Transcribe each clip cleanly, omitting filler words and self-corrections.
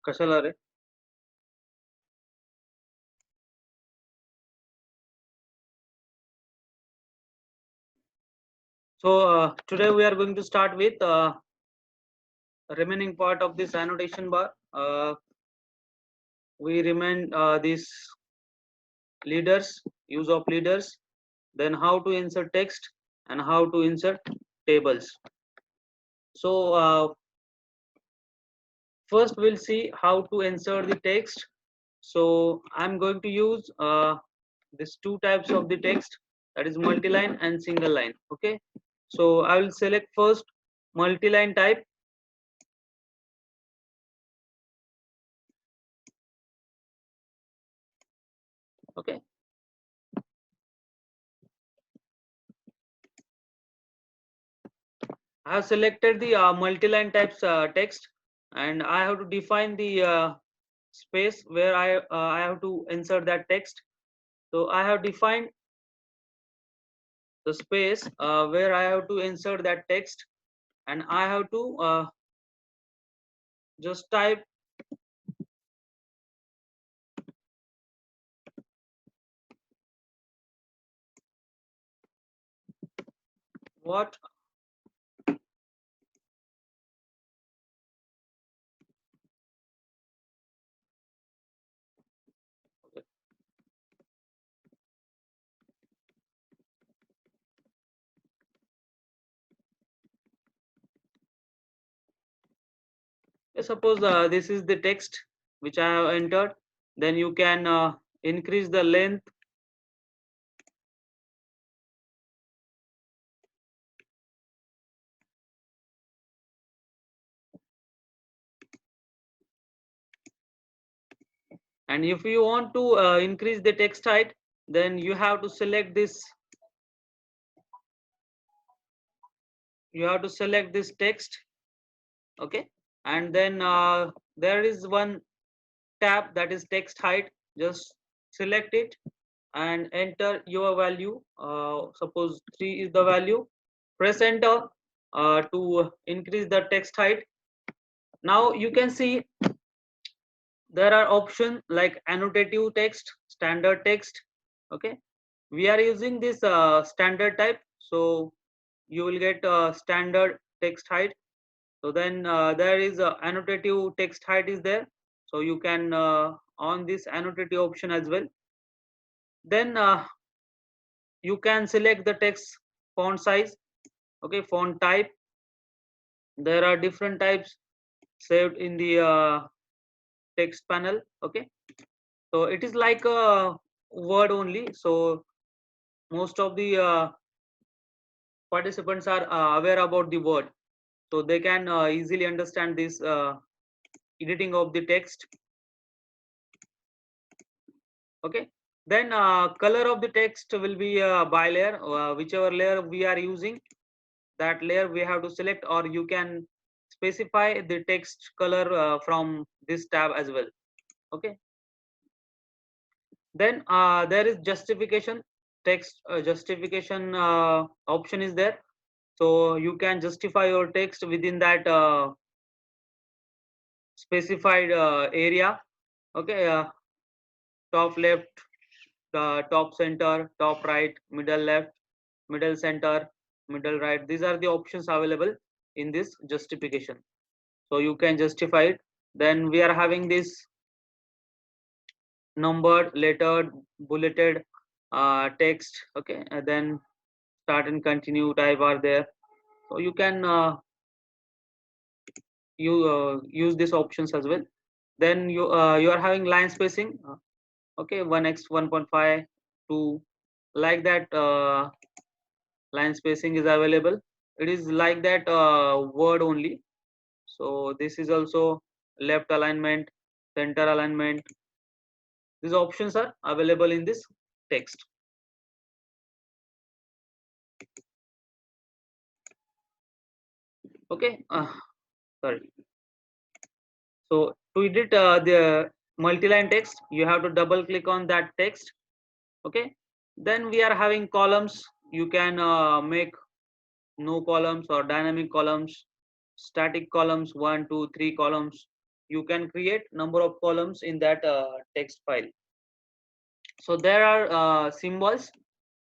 कशाला रे? So today we are going to start with remaining part of this annotation bar. We remain these leaders, use of leaders, then how to insert text and how to insert tables. So first we'll see how to insert the text. So I'm going to use these two types of the text, that is multi-line and single line. Okay, so I will select first multi-line type. Okay, I have selected the multi-line types text, and I have to define the space where I have to insert that text. So I have defined the space where I have to insert that text, and I have to just type what. Suppose this is the text which I have entered, then you can increase the length. And if you want to increase the text height, then you have to select this. You have to select this text. Okay, and then there is one tab, that is text height. Just select it and enter your value. Suppose 3 is the value. Press enter to increase the text height. Now you can see there are options like annotative text, standard text. Okay, we are using this standard type, so you will get standard text height. So then there is annotative text height is there, so you can on this annotative option as well. Then you can select the text font size. Okay, font type, there are different types saved in the text panel. Okay, so it is like a word only, so most of the participants are aware about the word, so they can easily understand this editing of the text. Okay, then color of the text will be by layer. Whichever layer we are using, that layer we have to select, or you can specify the text color from this tab as well. Okay, then there is justification text. Justification option is there, so you can justify your text within that specified area. Okay, top left, top center, top right, middle left, middle center, middle right. These are the options available in this justification, so you can justify it. Then we are having this numbered, lettered, bulleted text. Okay, and then start and continue type are there, so you can use these options as well. Then you are having line spacing. Okay, 1x, 1.5, 2, like that line spacing is available. It is like that word only. So this is also left alignment, center alignment. These options are available in this text. Okay, sorry. So to edit the multi-line text, you have to double click on that text. Okay, then we are having columns. You can make no columns or dynamic columns, static columns, 1, 2, 3 columns. you can create number of columns in that text file. So there are symbols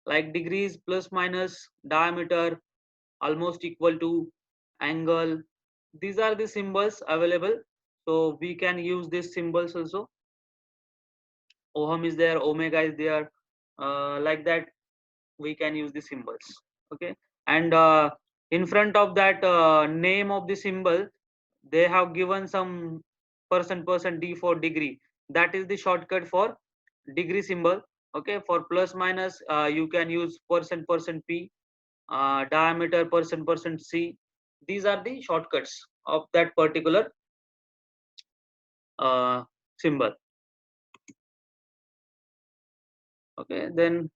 like degrees, plus minus, diameter, almost equal to, angle. These are the symbols available, so we can use these symbols also. Ohm is there, omega is there, like that we can use the symbols. Okay, and in front of that name of the symbol, they have given some percent d for degree. That is the shortcut for degree symbol. Okay, for plus minus, you can use percent p, diameter percent c. These are the shortcuts of that particular symbol. Okay, then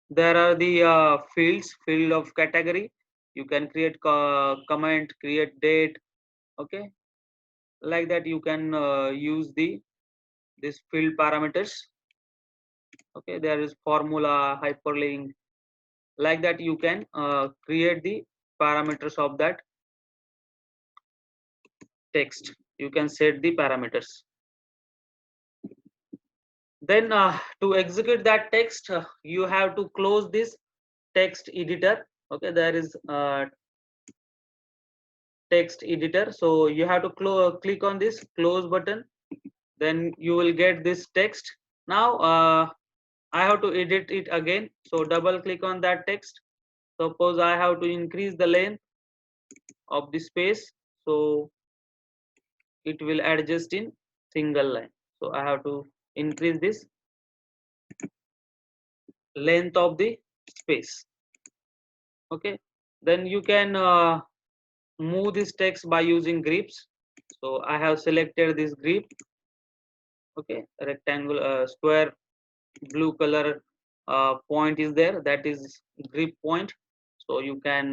there are the field of category. You can create comment, create date. Okay, like that you can use the this field parameters. Okay, there is formula, hyperlink, like that you can create the parameters of that text. You can set the parameters. Then to execute that text, you have to close this text editor. Okay, there is text editor, so you have to click on this close button, then you will get this text. Now I have to edit it again, so double click on that text. Suppose I have to increase the length of the space, so it will adjust in single line. So I have to increase this length of the space. Okay, then you can move this text by using grips. So I have selected this grip. Okay, rectangle, square, blue color point is there, that is grip point. So you can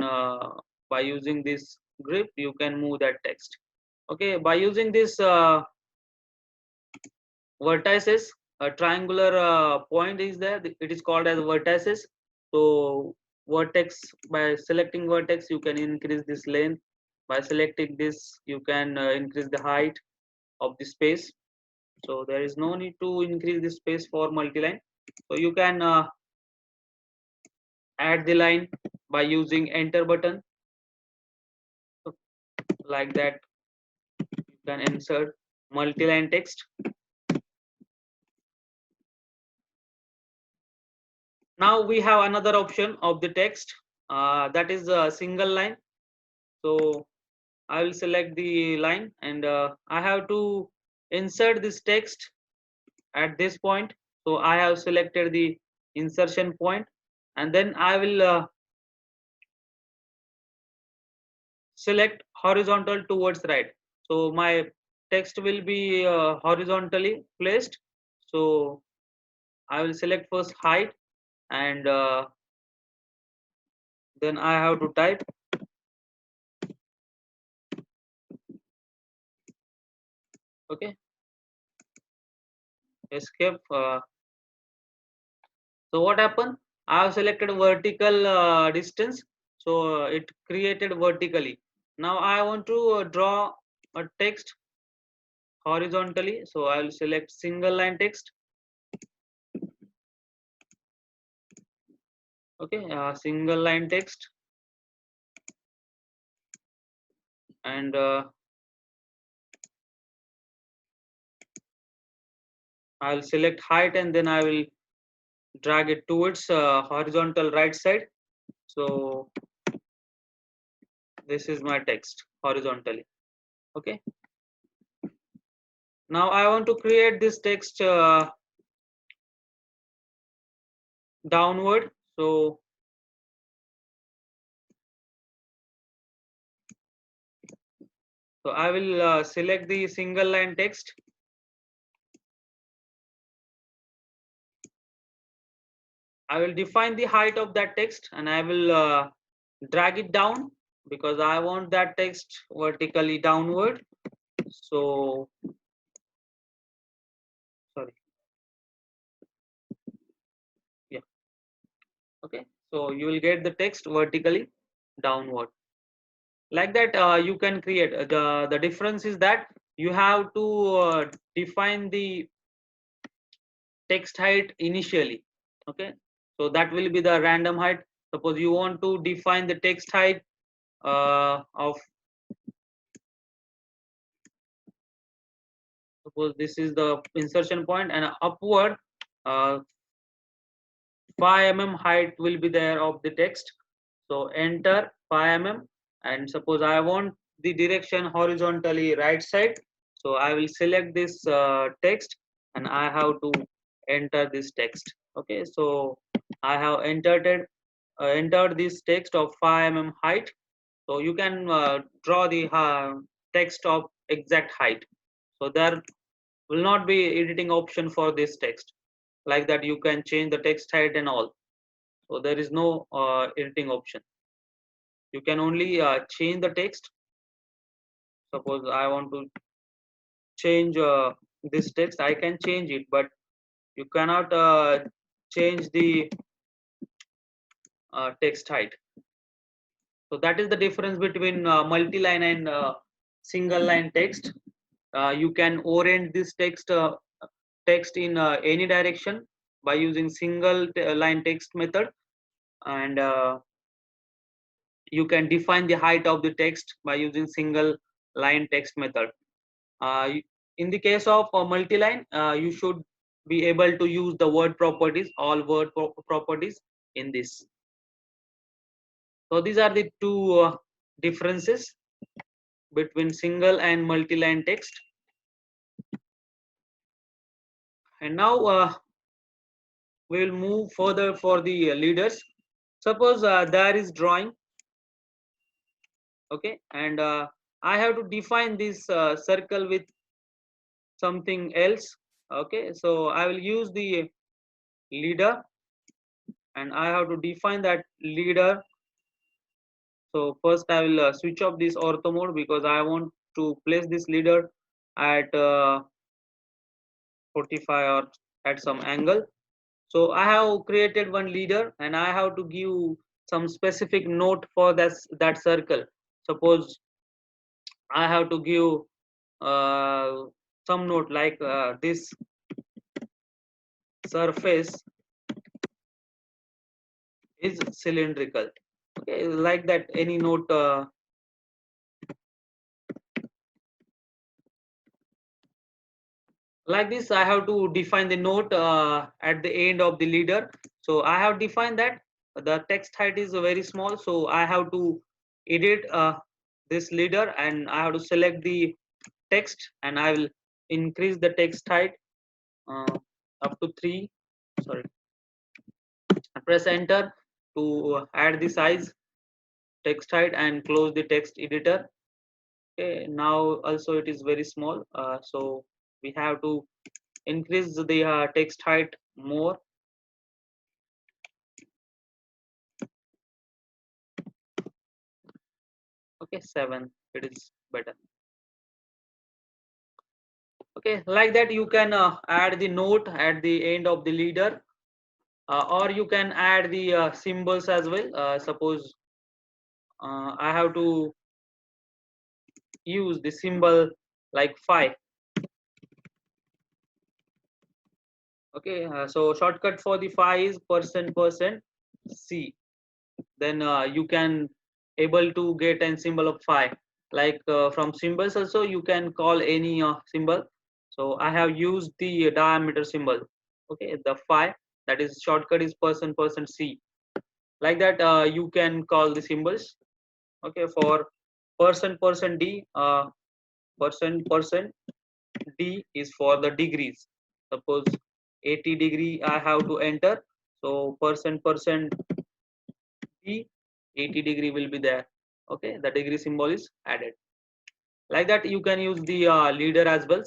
by using this grip you can move that text. Okay, by using this vertices, a triangular point is there, it is called as vertices. So vertex, by selecting vertex you can increase this length, by selecting this you can increase the height of the space. So there is no need to increase the space for multi-line. So you can add the line by using enter button. So like that you can insert multi-line text. Now we have another option of the text, that is a single line. So I will select the line, and I have to insert this text at this point. So I have selected the insertion point, and then I will select horizontal towards right. So my text will be horizontally placed. So I will select first height, and then I have to type. Okay, escape. So what happened? I have selected vertical distance, so it created vertically. Now I want to draw a text horizontally, so I will select single line text. Okay, single line text, and I will select height, and then I will drag it towards horizontal right side. So this is my text horizontally. Okay, now I want to create this text downward. So I will select the single line text. I will define the height of that text, and I will drag it down because I want that text vertically downward. So sorry, yeah, okay. So you will get the text vertically downward. Like that, you can create the difference is that you have to define the text height initially. Okay, so that will be the random height. Suppose you want to define the text height of, suppose this is the insertion point, and upward uh, 5 mm height will be there of the text. So enter 5 mm, and suppose I want the direction horizontally right side, so I will select this text, and I have to enter this text. Okay, so I have entered this text of 5 mm height. So you can draw the text of exact height, so there will not be editing option for this text. Like that you can change the text height and all, so there is no editing option. You can only change the text. Suppose I want to change this text, I can change it, but you cannot change the text height. So that is the difference between multi-line and single line text. You can orient this text in any direction by using single line text method, and you can define the height of the text by using single line text method. In the case of multi-line, you should be able to use the word properties, all word properties in this. So these are the two differences between single and multi-line text. And now we will move further for the leaders. Suppose there is drawing, okay, and I have to define this circle with something else. Okay, so I will use the leader, and I have to define that leader. So first I will switch off this ortho mode because I want to place this leader at 45 or at some angle. So I have created one leader, and I have to give some specific note for that circle. Suppose I have to give some note like this surface is cylindrical. Okay, like that, any note like this. I have to define the note at the end of the leader. So I have defined that the text height is very small, so I have to edit this leader, and I have to select the text, and I will increase the text height uh, up to 3. Sorry, I press enter to add the size, text height, and close the text editor. Okay, now also it is very small, so we have to increase the text height more. Okay, 7, it is better. Okay, like that you can add the note at the end of the leader, or you can add the symbols as well. Suppose I have to use the symbol like phi. Okay, so shortcut for the phi is percent c. Then you can able to get a symbol of phi. Like from symbols also you can call any symbol. So I have used the diameter symbol. Okay, the phi, that is shortcut is percent c. Like that you can call the symbols. Okay, for percent d, percent d is for the degrees. Suppose 80 degree I have to enter, so percent d, 80 degree will be there. Okay, the degree symbol is added. Like that you can use the leader as well.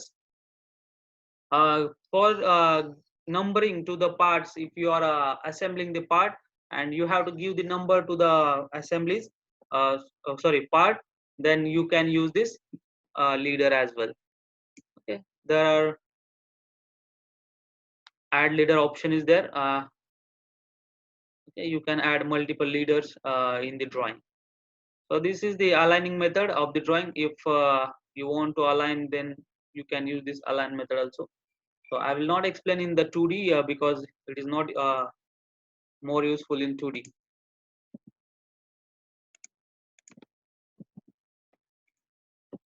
For numbering to the parts, if you are assembling the part and you have to give the number to the assemblies, sorry, part, then you can use this leader as well. Okay, there are add leader option is there. Okay, you can add multiple leaders in the drawing. So this is the aligning method of the drawing. If you want to align, then you can use this align method also. So I will not explain in the 2D because it is not more useful in 2D.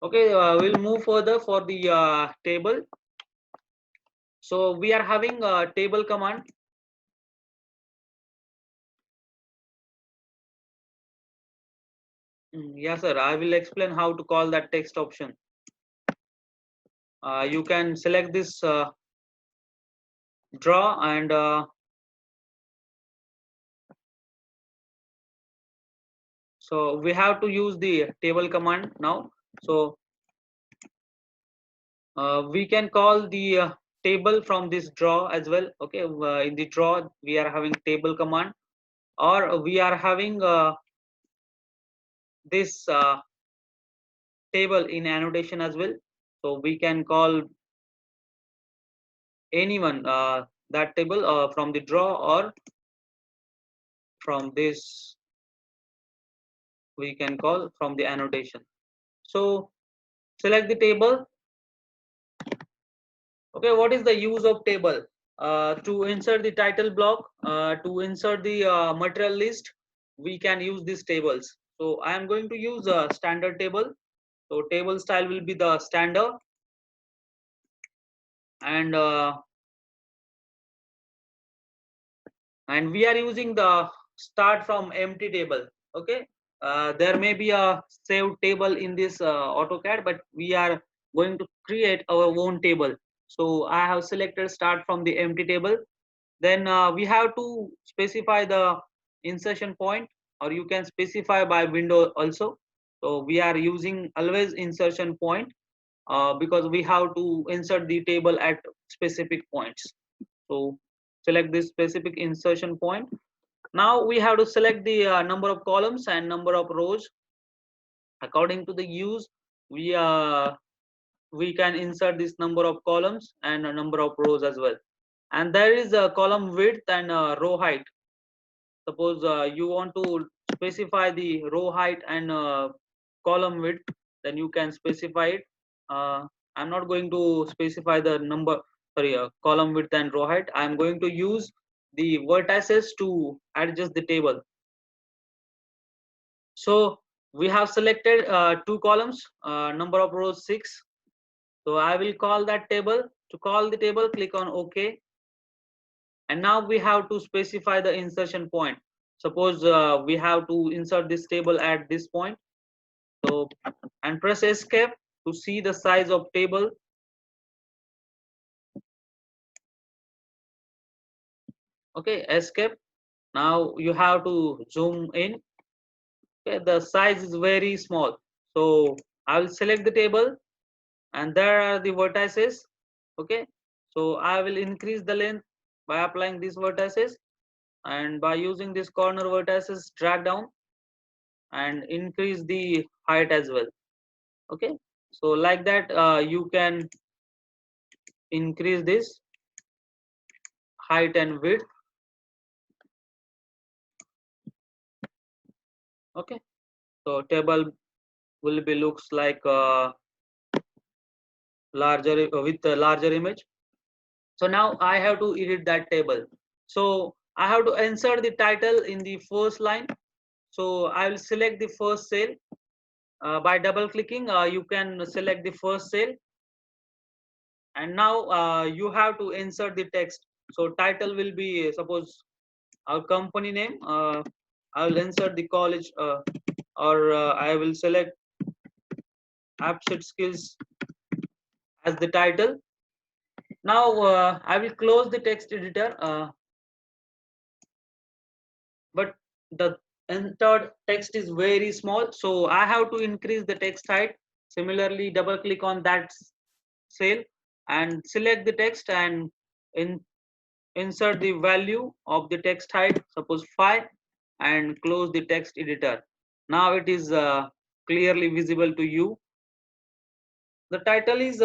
Okay, we'll move further for the table. So we are having a table command. Yes, sir. I will explain how to call that text option. You can select this draw and so we have to use the table command now. So we can call the table from this draw as well. Okay, in the draw we are having table command, or we are having this table in annotation as well. So we can call anyone that table from the draw, or from this we can call from the annotation. So select the table. Okay, what is the use of table? To insert the title block, to insert the material list, we can use these tables. So I am going to use a standard table. So table style will be the standard, and we are using the start from empty table. Okay, there may be a saved table in this AutoCAD, but we are going to create our own table. So I have selected start from the empty table. Then we have to specify the insertion point, or you can specify by window also. So we are using always insertion point because we have to insert the table at specific points. So select this specific insertion point. Now we have to select the number of columns and number of rows. According to the use, we can insert this number of columns and a number of rows as well. And there is a column width and row height. Suppose you want to specify the row height and column width, then you can specify it. I'm not going to specify the number, sorry, column width and row height. I'm going to use the vertices to adjust the table. So we have selected two columns, number of rows 6. So I will call that table. To call the table, click on OK. And now we have to specify the insertion point. Suppose we have to insert this table at this point. So, and press escape to see the size of table. Okay, escape. Now you have to zoom in. Okay, the size is very small. So I will select the table, and there are the vertices. Okay, so I will increase the length by applying these vertices, and by using this corner vertices, drag down and increase the height as well. Okay, so like that you can increase this height and width. Okay, so table will be looks like larger with a larger image. So now I have to edit that table. So I have to insert the title in the first line. So I will select the first cell. By double clicking, you can select the first cell, and now you have to insert the text. So title will be suppose our company name. I will insert the college, or I will select AppSet Skills as the title. Now I will close the text editor, but the entered text is very small, so I have to increase the text height. Similarly, double click on that cell and select the text, and in, insert the value of the text height, suppose 5, and close the text editor. Now it is clearly visible to you. The title is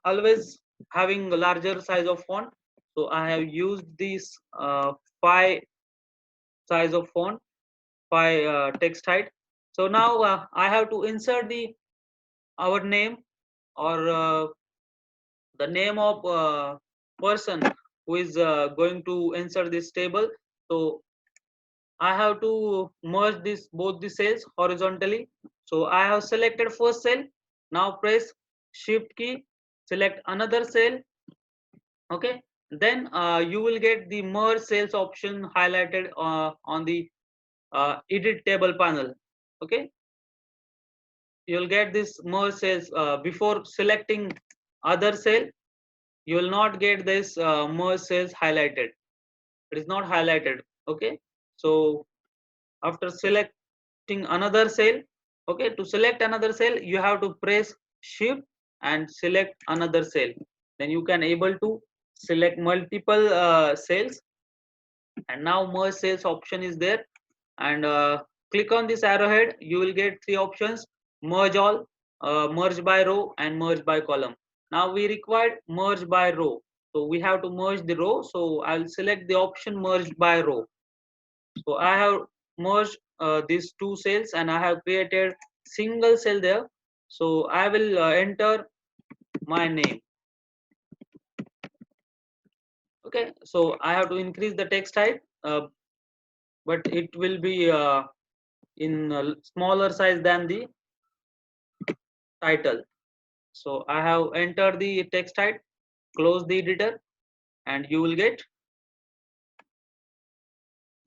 always having a larger size of font, so I have used this 5 size of font, 5 text height. So now I have to insert the our name. or the name of person who is going to insert this table. So I have to merge this both the cells horizontally. So I have selected first cell. Now press shift key, select another cell. Okay, then you will get the merge cells option highlighted on the edit table panel. Okay, you'll get this merge cells before selecting other cell. You will not get this merge cells highlighted. It is not highlighted. Okay, so after selecting another cell, okay, to select another cell you have to press shift and select another cell. Then you can able to select multiple cells, and now merge cells option is there, and click on this arrowhead. You will get three options: merge all, merge by row, and merge by column. Now we required merge by row, so we have to merge the row. So I'll select the option merge by row. So I have merged these two cells and I have created single cell there. So I will enter my name. Okay, so I have to increase the text height, but it will be in smaller size than the title. So I have entered the text height, close the editor, and you will get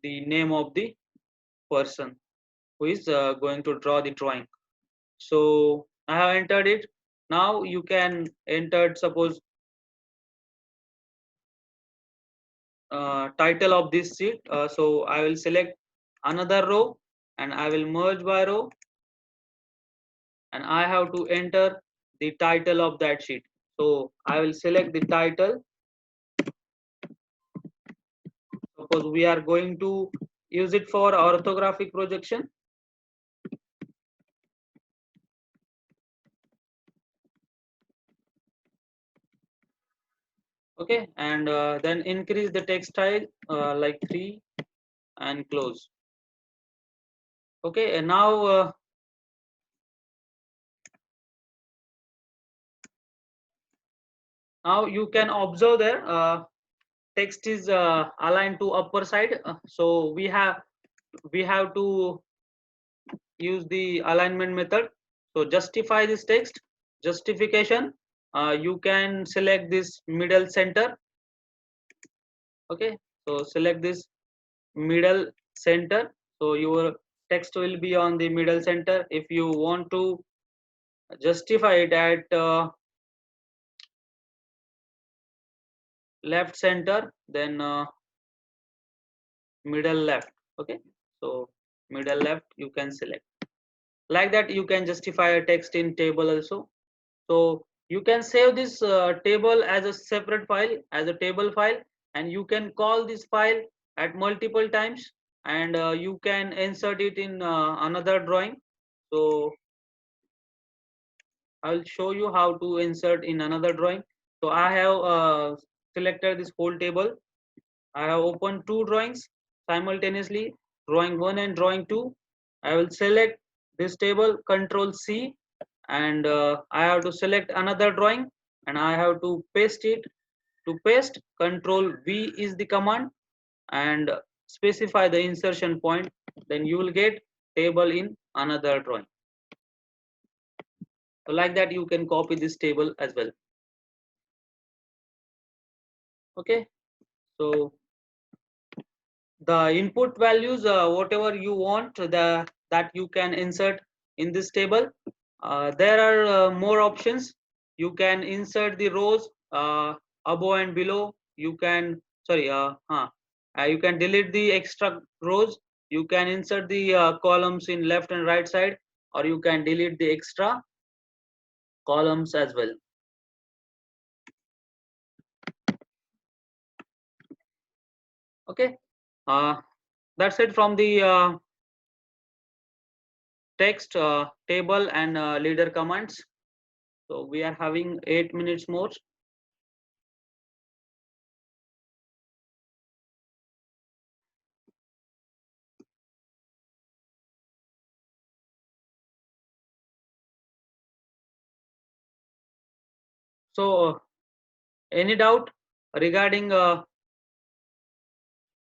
the name of the person who is going to draw the drawing. So I have entered it. Now you can enter, suppose, title of this sheet. So I will select another row and I will merge by row, and I have to enter the title of that sheet. So I will select the title. Suppose we are going to use it for orthographic projection. Okay, and then increase the text style like 3 and close. Okay, and now you can observe there text is aligned to upper side. So we have to use the alignment method. So justify this text. Justification, you can select this middle center. Okay, so select this middle center. So your text will be on the middle center. If you want to justify it at left center, then middle left. Okay, so middle left you can select. Like that you can justify a text in table also. So you can save this table as a separate file, as a table file, and you can call this file at multiple times, and you can insert it in another drawing. So I'll show you how to insert in another drawing. So I have selected this whole table. I have opened two drawings simultaneously, drawing 1 and drawing 2. I will select this table, Control C, and I have to select another drawing and I have to paste it. To paste, Control V is the command, and specify the insertion point. Then you will get table in another drawing. So like that you can copy this table as well. Okay, so the input values, whatever you want, that you can insert in this table. There are more options. You can insert the rows above and below. You can, sorry, you can delete the extra rows. You can insert the columns in left and right side, or you can delete the extra columns as well. Okay, uh, that's it from the text, table, and leader commands. So we are having 8 minutes more. So any doubt regarding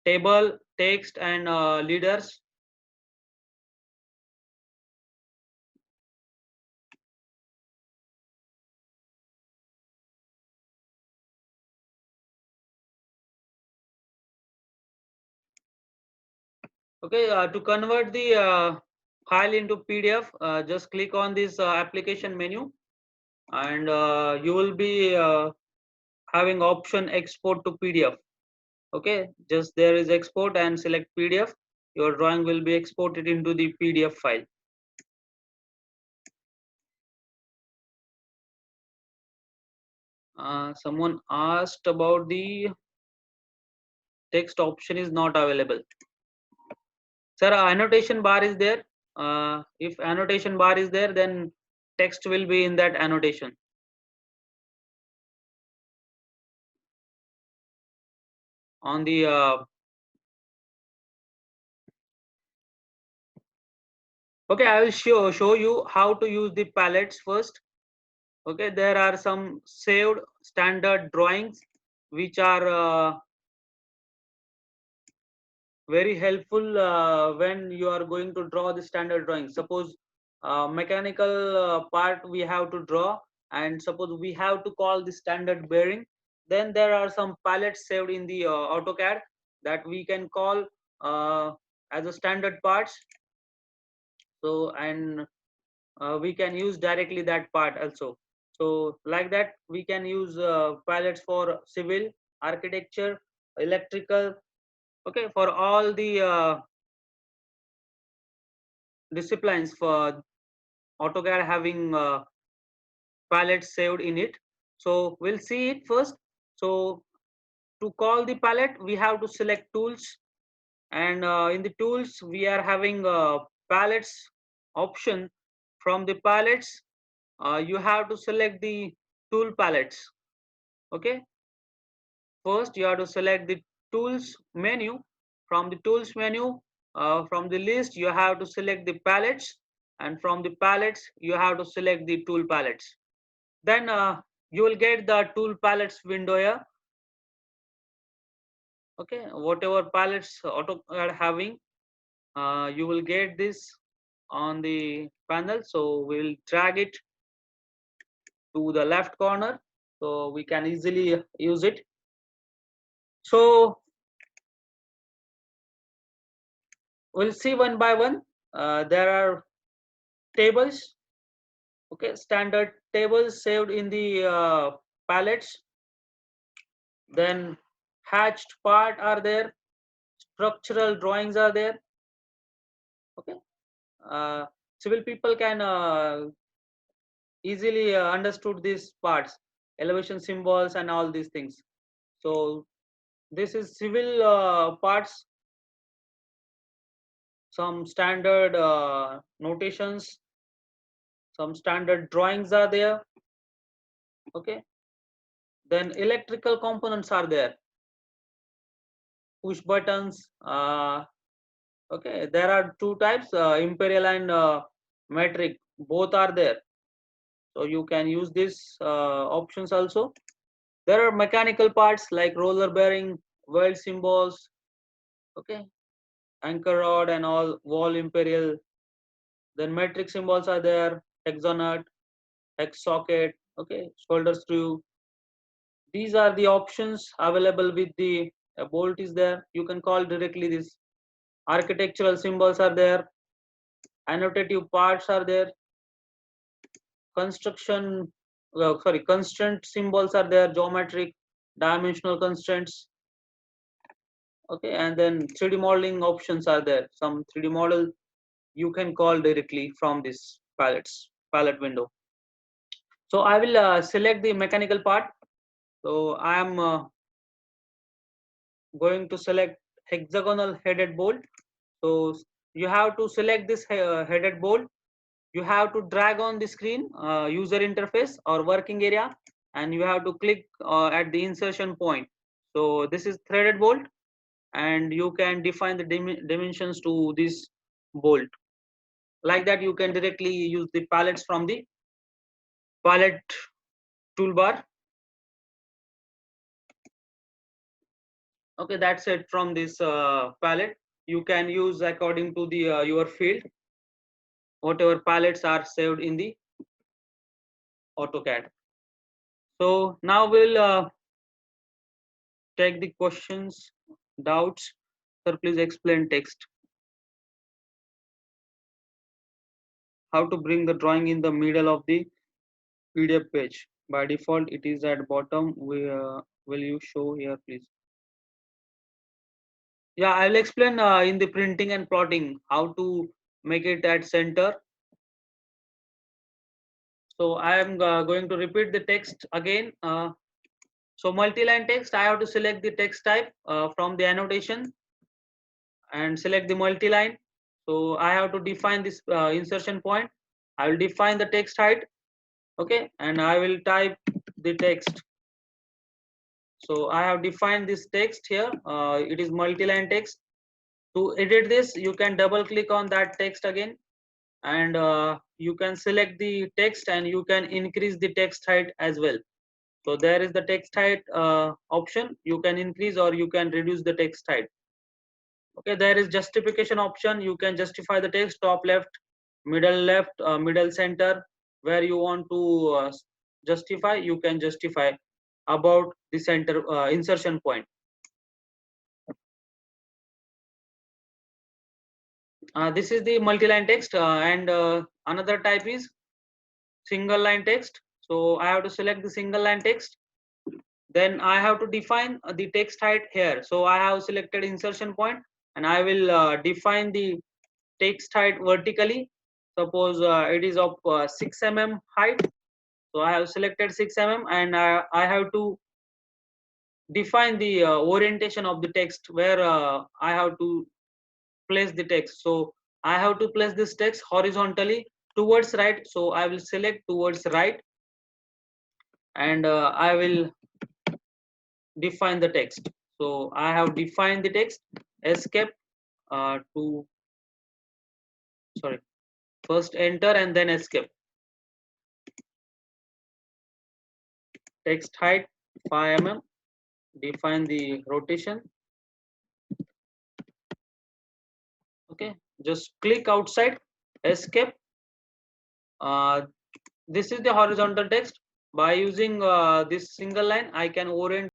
table, text, and leaders? Okay, to convert the file into PDF, just click on this application menu, and you will be having option export to PDF. Okay, just there is export and select PDF. Your drawing will be exported into the PDF file. Someone asked about the text option is not available. Sir, annotation bar is there. If annotation bar is there, then text will be in that annotation. On the okay, I will show you how to use the palettes first. Okay, there are some saved standard drawings which are very helpful when you are going to draw the standard drawing. Suppose mechanical part we have to draw, and suppose we have to call the standard bearing, then there are some palettes saved in the AutoCAD that we can call as a standard parts. So, and we can use directly that part also. So like that we can use palettes for civil, architecture, electrical. Okay, for all the disciplines for AutoCAD having palettes saved in it. So we'll see it first. So to call the palette, we have to select tools, and in the tools we are having palettes option. From the palettes, you have to select the tool palettes. Okay, first you have to select the tools menu. From the tools menu, from the list you have to select the palettes, and from the palettes you have to select the tool palettes. Then you will get the tool palettes window here. Okay, whatever palettes AutoCAD having, you will get this on the panel. So we'll drag it to the left corner so we can easily use it. So we'll see one by one. There are tables. Okay, standard tables saved in the palettes. Then hatched part are there, structural drawings are there. Okay, uh, civil people can easily understood these parts, elevation symbols and all these things. So this is civil parts, some standard notations, some standard drawings are there. Okay, then electrical components are there, push buttons. Okay, there are two types, imperial and metric, both are there. So you can use these options also. There are mechanical parts like roller bearing, weld symbols. Okay, anchor rod and all, wall imperial. Then metric symbols are there, hexanut, hex socket. Okay, shoulder screw. These are the options available with the bolt is there. You can call directly this. Architectural symbols are there, annotative parts are there, construction sorry, constraint symbols are there, geometric, dimensional constraints. Okay, and then 3D modeling options are there. Some 3D model you can call directly from this palette window. So I will select the mechanical part. So I am going to select hexagonal headed bolt. So you have to select this headed bolt. You have to drag on the screen, user interface or working area, and you have to click at the insertion point. So this is threaded bolt, and you can define the dimensions to this bolt. Like that you can directly use the palettes from the palette toolbar. Okay, that's it from this palette. You can use according to the your field, whatever palettes are saved in the AutoCAD. So now we'll take the questions, doubts. Sir, please explain text. How to bring the drawing in the middle of the PDF page. By default, it is at bottom. Will you show here, please? Yeah, I will explain in the printing and plotting how to make it at center. So I am going to repeat the text again. So multi-line text, I have to select the text type from the annotation and select the multi-line. So I have to define this insertion point. I will define the text height. Okay, and I will type the text. So I have defined this text here. It is multi-line text. To edit this, you can double click on that text again, and you can select the text and you can increase the text height as well. So there is the text height option. You can increase or you can reduce the text height. Okay, there is justification option. You can justify the text top left, middle center. Where you want to justify, you can justify about the center insertion point. This is the multi-line text, and another type is single line text. So I have to select the single line text. Then I have to define the text height here. So I have selected insertion point, and I will define the text height vertically. Suppose it is of 6 mm height. So I have selected 6 mm, and I have to define the orientation of the text where I have to place the text. So I have to place this text horizontally towards right. So I will select towards right, and I will define the text. So I have defined the text. Escape to sorry. First enter and then escape. Text height 5 mm. Define the rotation. Okay, just click outside, escape. This is the horizontal text. By using this single line, I can orient